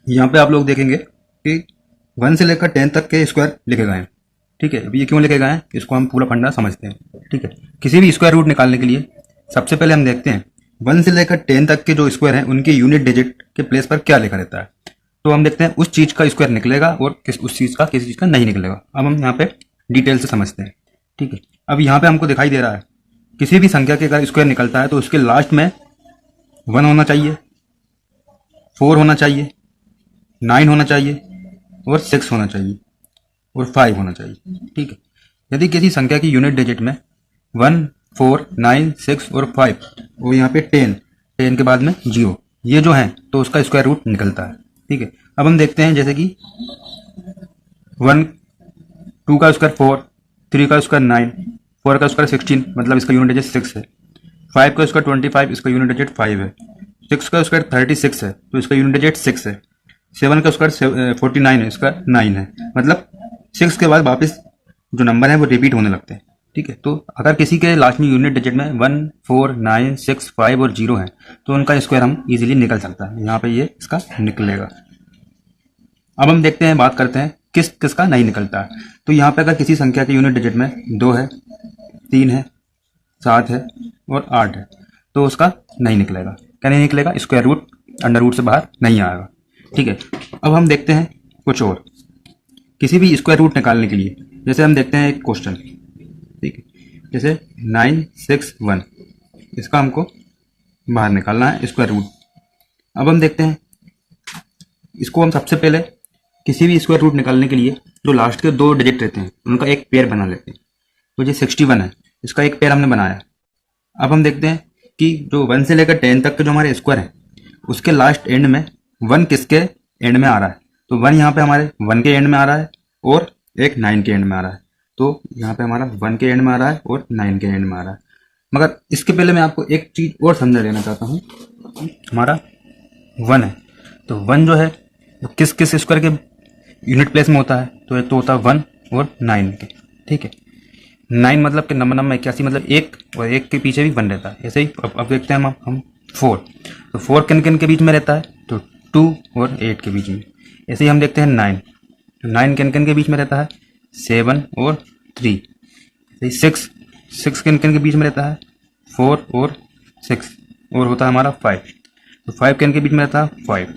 यहाँ पे आप लोग देखेंगे कि 1 से लेकर 10 तक के स्क्वायर लिखे गए हैं। ठीक है, अभी ये क्यों लिखे गए हैं इसको हम पूरा फंडा समझते हैं। ठीक है, किसी भी स्क्वायर रूट निकालने के लिए सबसे पहले हम देखते हैं 1 से लेकर 10 तक के जो स्क्वायर हैं उनके यूनिट डिजिट के प्लेस पर क्या लिखा रहता है। तो हम देखते हैं उस चीज का स्क्वायर निकलेगा और उस चीज का किसी चीज का नहीं निकलेगा। अब हम यहाँ पे डिटेल से समझते हैं। ठीक है, अब यहाँ पे हमको दिखाई दे रहा है किसी भी संख्या के अगर स्क्वायर निकलता है तो उसके लास्ट में 1 होना चाहिए, 4 होना चाहिए, 9 होना चाहिए और 6 होना चाहिए और 5 होना चाहिए। ठीक है, यदि किसी संख्या की यूनिट डिजिट में 1, 4, 9, 6 और 5 और यहाँ पे 10 के बाद में 0 ये जो है तो उसका स्क्वायर रूट निकलता है। ठीक है, अब हम देखते हैं जैसे कि 1, 2 का स्क्वायर 4, 3 का स्क्वायर 9, 4 का स्क्वायर 16 मतलब इसका यूनिट डिजिट 6 है, 5 का स्क्वायर 25 इसका यूनिट डिजिट 5 है, 6 का स्क्वायर 36 है तो इसका यूनिट डिजिट 6 है, 7 का स्क्वायर 49 है इसका 9 है। मतलब 6 के बाद वापस जो नंबर है वो रिपीट होने लगते हैं। ठीक है, तो अगर किसी के लास्ट में यूनिट डिजिट में 1, 4, 9, 6, 5 और 0 है तो उनका स्क्वायर हम इजीली निकल सकता है। यहाँ पे ये इसका निकलेगा। अब हम देखते हैं, बात करते हैं किस किस का नहीं निकलता है। तो यहाँ पे अगर किसी संख्या के यूनिट डिजिट में 2 है, 3 है, 7 है और 8 है तो उसका नहीं निकलेगा। क्या नहीं निकलेगा? स्क्वायर रूट अंडर रूट से बाहर नहीं आएगा। ठीक है, अब हम देखते हैं कुछ और किसी भी स्क्वायर रूट निकालने के लिए। जैसे हम देखते हैं एक क्वेश्चन, ठीक है, जैसे 9, 6, 1 इसका हमको बाहर निकालना है स्क्वायर रूट। अब हम देखते हैं इसको हम सबसे पहले किसी भी स्क्वायर रूट निकालने के लिए जो लास्ट के 2 डिजिट रहते हैं उनका एक पेयर बना लेते हैं। तो ये 61 है, इसका एक पेयर हमने बनाया। अब हम देखते हैं कि जो 1 से लेकर 10 तक के जो हमारे स्क्वायर है उसके लास्ट एंड में 1 किसके एंड में आ रहा है। तो 1 यहाँ पे हमारे 1 के एंड में आ रहा है और एक 9 के एंड में आ रहा है। तो यहाँ पे हमारा 1 के एंड में आ रहा है और 9 के एंड में आ रहा है। मगर इसके पहले मैं आपको एक चीज और समझा देना चाहता हूँ। हमारा 1 है तो 1 जो है वो किस किस स्क्वायर के यूनिट प्लेस में होता है। तो एक तो होता है 1 और 9 के। ठीक है, 9 मतलब कि नंबर 81 मतलब 1 और 1 के पीछे भी 1 रहता है। ऐसे ही अब देखते हैं हम 4। तो 4 किन किन के बीच में रहता है? तो 2 और 8 के बीच में। ऐसे ही हम देखते हैं 9। तो 9 किन किन के बीच में रहता है? 7 और 3। ऐसे ही 6 किन किन के बीच में रहता है? 4 और 6 और होता है हमारा 5। तो 5 किन के बीच में रहता है? 5।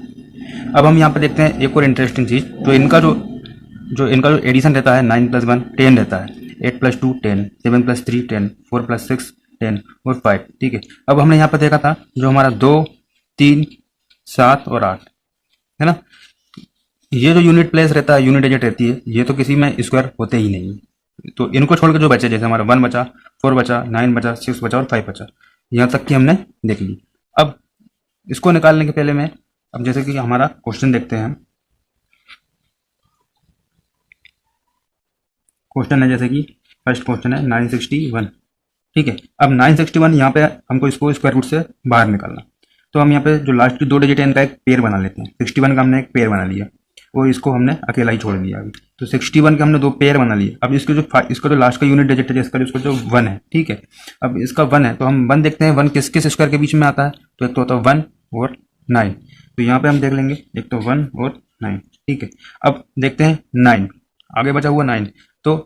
अब हम यहाँ पे देखते हैं एक और इंटरेस्टिंग चीज, तो इनका जो एडिशन रहता है 9 + 1 10 रहता है, 8 + 2 10, 7 + 3 10, 4 + 6 10 और 5। ठीक है, अब हमने यहाँ पे देखा था जो हमारा 2, 3, 7 और 8 है ना, ये जो यूनिट प्लेस रहता है, यूनिट डिजिट रहती है, ये तो किसी में स्क्वायर होते ही नहीं है। तो इनको छोड़ के जो बचे, जैसे हमारा 1 बचा, 4 बचा, 9 बचा, 6 बचा और 5 बचा, यहाँ तक की हमने देख ली। अब इसको निकालने के पहले में अब जैसे कि हमारा क्वेश्चन देखते हैं हम। क्वेश्चन है जैसे कि फर्स्ट क्वेश्चन है 961। ठीक है, अब 961 यहाँ पे हमको इसको स्क्वायर रूट से बाहर निकालना। तो हम यहाँ पे जो लास्ट की 2 डिजिट है इनका एक पेयर बना लेते हैं। 61 का हमने एक पेयर बना लिया और इसको हमने अकेला ही छोड़ दिया अभी। तो 61 के हमने 2 पेयर बना लिए। अब इसका जो लास्ट का यूनिट डिजिट है जिसका जो 1 है, ठीक है, अब इसका 1 है तो हम 1 देखते हैं 1 किस किस स्क्वायर के बीच में आता है। तो एक तो होता है 1 और 9। तो यहाँ पे हम देख लेंगे एक तो 1 और 9। ठीक है, अब देखते हैं 9, आगे बचा हुआ 9। तो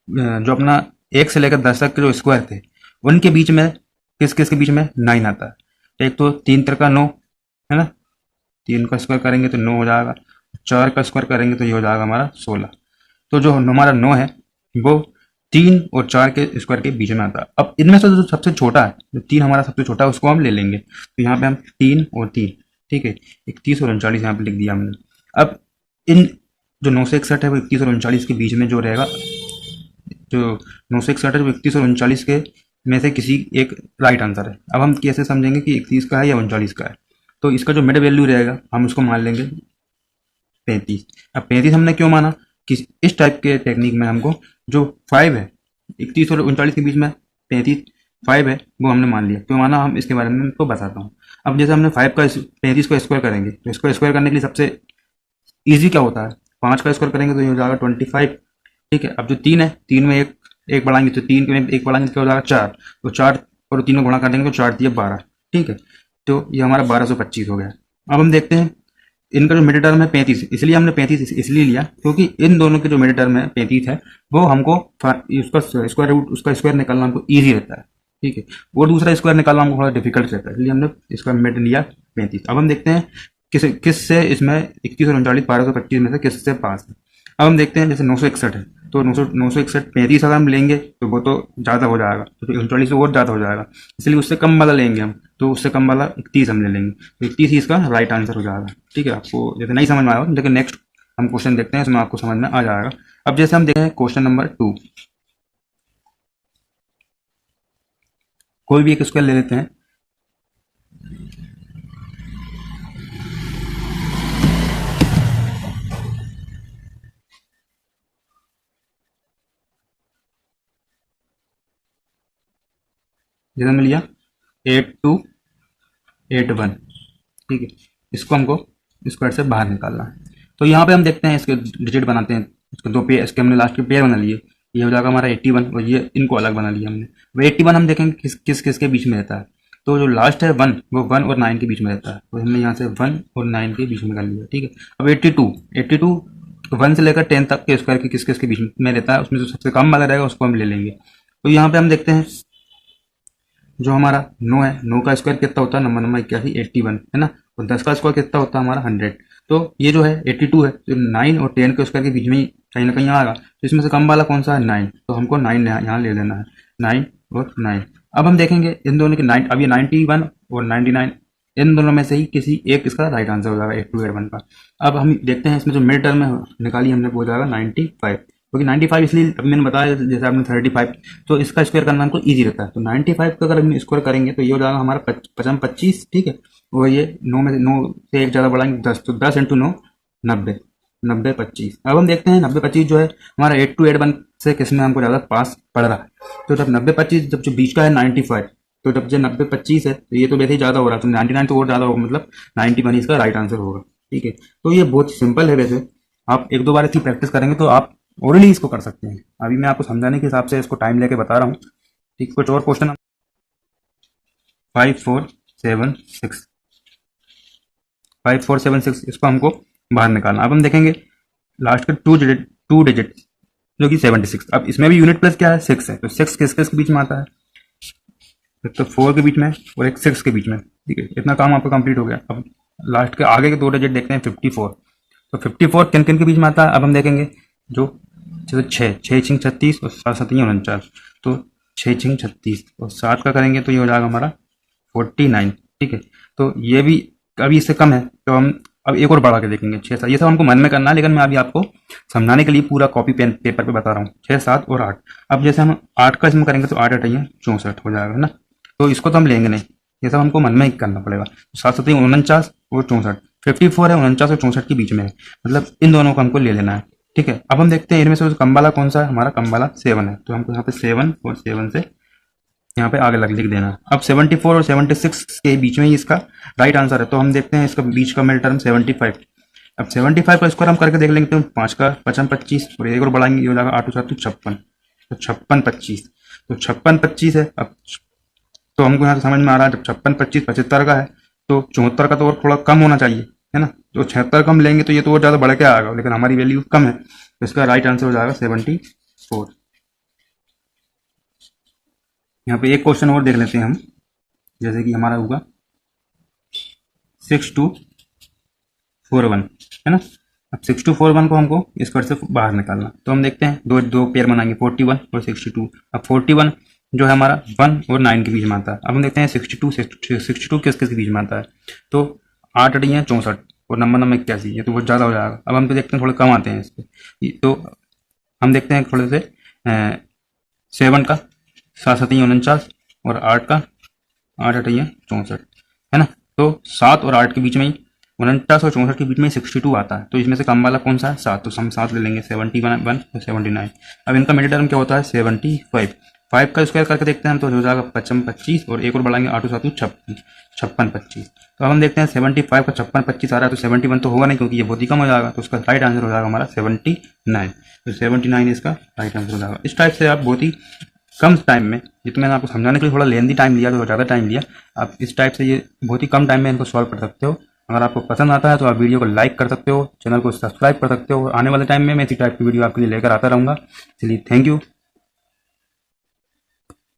जो अपना 1 से लेकर 10 तक के जो स्क्वायर थे उनके बीच में किस किस के बीच में 9 आता है। तो एक तो 3 × 9 है ना, 3 का स्क्वायर करेंगे तो 9 हो जाएगा, 4 का स्क्वायर करेंगे तो ये हो जाएगा हमारा 16। तो जो हमारा 9 है वो 3 और 4 के स्क्वायर के बीच में आता है। अब इनमें से जो सबसे छोटा है, जो 3 हमारा सबसे छोटा है उसको हम ले लेंगे। तो यहाँ पे हम 3 और 3, ठीक है, 31 और 39 यहाँ पे लिख दिया हमने। अब इन जो 961 है वो 31 और 39 के बीच में जो रहेगा, जो 961 है वो 31 और 39 के में से किसी एक राइट आंसर है। अब हम कैसे समझेंगे कि 31 का है या 39 का है? तो इसका जो मिड वैल्यू रहेगा हम उसको मान लेंगे 35। अब 35 हमने क्यों माना कि इस टाइप के टेक्निक में हमको जो 5 है 31 और 39 के बीच में 35 5 है वो हमने मान लिया। क्यों माना हम इसके बारे में तो बताता हूँ। अब जैसे हमने 35 को स्क्वायर करेंगे तो इसको स्क्वायर करने के लिए सबसे ईजी क्या होता है? 5 का स्क्वायर करेंगे तो ये हो जाएगा 25। ठीक है, अब जो 3 है 3 में एक बढ़ाएंगे तो 3 में एक बढ़ाएंगे तो क्या हो जाएगा 4। तो 4 और 3 को गुणा कर देंगे तो 4 × 12। ठीक है, तो ये हमारा 1225 हो गया। अब हम देखते हैं इनका जो मिड टर्म है 35, इसलिए हमने 35 इसलिए लिया क्योंकि इन दोनों के जो मिड टर्म है 35 है, वो हमको उसका स्क्वायर रूट, उसका स्क्वायर निकालना हमको ईजी रहता है, ठीक है। और दूसरा स्क्वायर निकालना हमको थोड़ा डिफिकल्ट रहता है, इसलिए हमने इसका मिड लिया 35। अब हम देखते हैं किस से इसमें 21 और 39 1225 में से किस से पास है। अब हम देखते हैं जैसे 961 है, तो 961 35 अगर हम लेंगे तो वो तो ज़्यादा हो जाएगा, तो 39 से और ज़्यादा हो जाएगा, इसलिए उससे कम वाला लेंगे हम, तो उससे कम वाला 31 हम ले लेंगे, तो 31 ही इसका राइट आंसर हो जाएगा, ठीक है। आपको जैसे नहीं समझ में आया लेकिन नेक्स्ट हम क्वेश्चन देखते हैं, इसमें आपको समझ में आ जाएगा। अब जैसे हम देखते हैं क्वेश्चन नंबर 2, कोई भी एक स्क्वायर ले लेते हैं। जैसे हमने लिया 8281, ठीक है, इसको हमको स्क्वायर से बाहर निकालना है। तो यहाँ पे हम देखते हैं, इसके डिजिट बनाते हैं, इसके दो पेयर, इसके हमने लास्ट के पेयर बना लिए, ये हो जाएगा हमारा 81 और ये इनको अलग बना लिया हमने। वो 81 हम देखेंगे किस के बीच में रहता है, तो जो लास्ट है 1 वो 1 और 9 के बीच में रहता है, तो हमने यहाँ से 1 और 9 के बीच में कर लिया, ठीक है। अब 82 1 से लेकर 10 तक के स्क्वायर के किस के बीच में रहता है, उसमें जो सबसे कम वाला रहेगा उसको हम ले लेंगे। तो यहाँ पे हम देखते हैं जो हमारा 9 है, 9 का स्क्वायर कितना होता है, नंबर 81 81 है ना, और 10 का स्क्वायर कितना होता है हमारा 100। तो ये जो है 82 है, तो 9 और 10 के स्क्वायर के बीच में ही कहीं ना कहीं आएगा, तो इसमें से कम वाला कौन सा है 9, तो हमको 9 यहाँ ले लेना है, 9 और 9। अब हम देखेंगे इन दोनों के 9, अब ये 91 और 99 इन दोनों में से ही किसी एक इसका राइट आंसर हो जाएगा 8281 का। अब हम देखते हैं इसमें जो मिड टर्म है निकाली हमने, वो हो जाएगा 95, क्योंकि 95 इसलिए अब मैंने बताया जैसे आपने 35, तो इसका स्क्वायर करना हमको इजी रहता है, तो 95 का अगर हम स्क्वायर करेंगे तो ये हो जाएगा हमारा 25, ठीक है। और ये 9 से एक ज़्यादा बढ़ाएंगे 10, तो 10 इंटू 9 90, 90 25। अब हम देखते हैं 90 25 जो है हमारा 8281 से किसमें हमको ज़्यादा पास पड़ रहा है, तो जब 90 25 जब जो बीच का है 95, तो जब जो 90 25 है तो ये तो वैसे ही ज़्यादा हो रहा है, तो 99 तो और ज़्यादा होगा, मतलब 91 इसका राइट आंसर होगा, ठीक है। तो ये बहुत सिंपल है, वैसे आप एक दो बार इसकी प्रैक्टिस करेंगे तो आप ओरली इसको कर सकते हैं। अभी मैं आपको समझाने के हिसाब से इसको टाइम लेके बता रहा हूँ, ठीक। कुछ और क्वेश्चन 5476, 5476 इसको हमको बाहर निकालना। अब हम देखेंगे लास्ट के टू डिजिट जो कि 76। अब इसमें भी यूनिट प्लेस क्या है 6 है, तो 6 किस के बीच में आता है, एक तो 4 के बीच में और एक 6 के बीच में, ठीक है। इतना काम आपका कंप्लीट हो गया। अब लास्ट के आगे के दो डिजिट देखते हैं 54, तो 54 किन किन के बीच में आता है। अब हम देखेंगे जो जैसे 6 छिंग 36 और 7 7 49, तो 6 छिंग 36 और 7 का करेंगे तो ये हो जाएगा हमारा 49, ठीक है। तो ये भी अभी इससे कम है, तो हम अब एक और बढ़ा के देखेंगे 6 7, ये सब हमको मन में करना है, लेकिन मैं अभी आपको समझाने के लिए पूरा कॉपी पेन पेपर पे बता रहा हूँ। 6 7 और 8, अब जैसे हम 8 का इसमें करेंगे तो 8 8 64 हो जाएगा, है ना। तो इसको तो हम लेंगे नहीं, ये सब हमको मन में ही करना पड़ेगा। 7 7 49 और 64, 54 है 49 और 64 के बीच में है, मतलब इन दोनों को हमको ले लेना है, ठीक है। अब हम देखते हैं इनमें से कम वाला कौन सा है, हमारा कम वाला 7 है, तो हमको यहाँ पे 7 और 7 से यहाँ पे आगे लिख देना है। अब 74 और 76 के बीच में ही इसका राइट आंसर है, तो हम देखते हैं इसका बीच का मिड टर्म 75। अब 75 का स्क्वायर हम करके देख लेंगे, तो 5 का 55 25 और एक और बढ़ाएंगे, ये हो जाएगा 8 7 56, तो 56 25, तो 56 25 है। अब तो हमको यहाँ से समझ में आ रहा है जब 56 25 75 का है, तो 74 का तो और थोड़ा कम होना चाहिए, है ना। तो 76 का हम लेंगे तो ये तो और ज़्यादा बढ़ के आएगा, लेकिन हमारी वैल्यू कम है, तो इसका राइट आंसर हो जाएगा 74। यहाँ पे एक क्वेश्चन और देख लेते हैं हम, जैसे कि हमारा होगा 6241, है ना। अब 6241 को हमको स्क्वायर से बाहर निकालना, तो हम देखते हैं दो पेयर बनाएंगे 41 और 62। अब 41 जो है हमारा 1 और 9 के बीच में आता है। अब हम देखते हैं 62 किस के बीच में आता है, तो 8 8 64 और नंबर 81, ये तो बहुत ज़्यादा हो जाएगा। अब हम तो देखते हैं थोड़े कम आते हैं इस पर, तो हम देखते हैं थोड़े से 7 का 7 7 49 और 8 का 8 8 64, है ना। तो 7 और 8 के बीच में ही 49 और 64 के बीच में 62 आता है, तो इसमें से कम वाला कौन सा है 7, तो हम 7 ले लेंगे 71 और 79। अब इनका मिडिल टर्म क्या होता है 75, 5 का स्क्वायर करके देखते हैं तो हो जाएगा 55 25 और एक और बढ़ाएंगे 8 7 56 25। तो अब हम देखते हैं 75 का 56 25 आ रहा है, तो 71 तो होगा नहीं क्योंकि ये बहुत ही कम हो जाएगा, तो उसका राइट आंसर हो जाएगा हमारा 79, तो 79 इसका राइट आंसर हो जाएगा। इस टाइप से आप बहुत ही कम टाइम में, ये तो मैंने आपको समझाने के लिए थोड़ा लेंदी टाइम लिया, तो ज़्यादा टाइम लिया, आप इस टाइप से ये बहुत ही कम टाइम में इनको सॉल्व कर सकते हो। अगर आपको पसंद आता है तो आप वीडियो को लाइक कर सकते हो, चैनल को सब्सक्राइब कर सकते हो। आने वाले टाइम में मैं इसी टाइप की वीडियो आपके लिए लेकर आता रहूँगा। इसलिए थैंक यू।